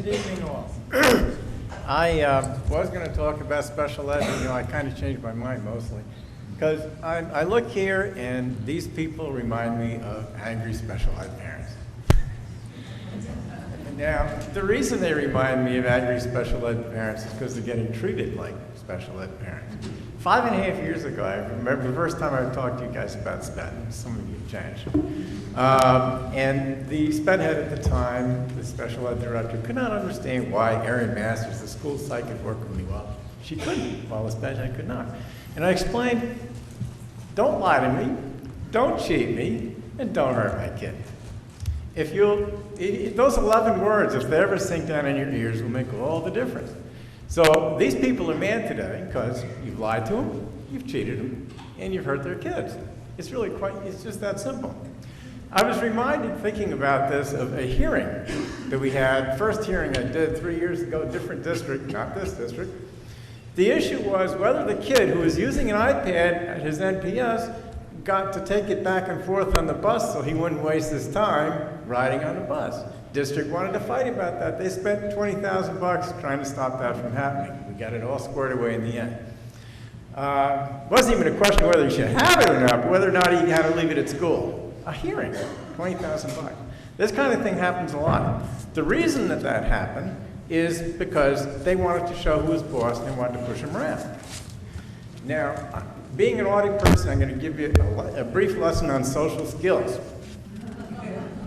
Good evening, all. I was going to talk about special ed, but I kind of changed my mind mostly. Because I look here, and these people remind me of angry special ed parents. Now, the reason they remind me of angry special ed parents is because they're getting treated like special ed parents. 5.5 years ago, I remember the first time I talked to you guys about SPED. Some of you have changed. And the SPED head at the time, the special ed director, could not understand why Erin Masters, the school psych, could work really well. She couldn't, while the SPED head could not. And I explained, don't lie to me, don't cheat me, and don't hurt my kid. If those 11 words, if they ever sink down in your ears, will make all the difference. So these people are mad today because you've lied to them, you've cheated them, and you've hurt their kids. It's really it's just that simple. I was reminded, thinking about this, of a hearing that we had, first hearing I did 3 years ago, different district, not this district. The issue was whether the kid who was using an iPad at his NPS got to take it back and forth on the bus so he wouldn't waste his time riding on the bus. District wanted to fight about that. They spent $20,000 trying to stop that from happening. We got it all squared away in the end. Wasn't even a question whether he should have it or not, but whether or not he had to leave it at school. A hearing, $20,000. This kind of thing happens a lot. The reason that happened is because they wanted to show who was boss and they wanted to push him around. Now, being an audit person, I'm going to give you a brief lesson on social skills.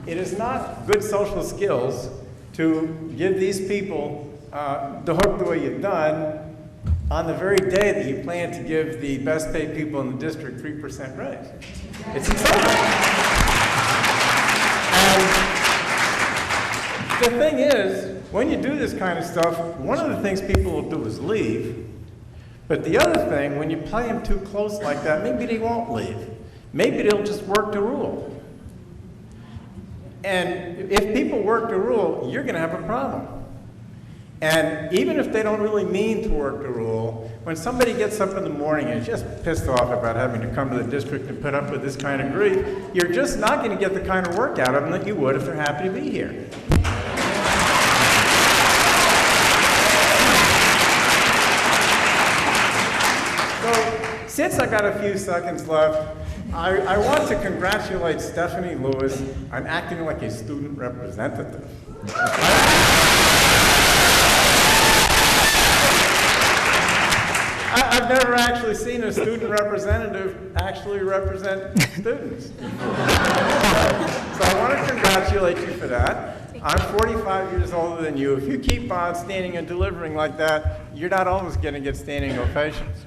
It is not good social skills to give these people the hook the way you've done on the very day that you plan to give the best paid people in the district 3% raise. It's insulting. And the thing is, when you do this kind of stuff, one of the things people will do is leave. But the other thing, when you play them too close like that, maybe they won't leave. Maybe they'll just work the rule. And if people work the rule, you're going to have a problem. And even if they don't really mean to work the rule, when somebody gets up in the morning and is just pissed off about having to come to the district and put up with this kind of grief, you're just not going to get the kind of work out of them that you would if they're happy to be here. So, since I got a few seconds left, I want to congratulate Stephanie Lewis on acting like a student representative. I've never actually seen a student representative actually represent students. So I want to congratulate you for that. I'm 45 years older than you. If you keep on standing and delivering like that, you're not always going to get standing ovations.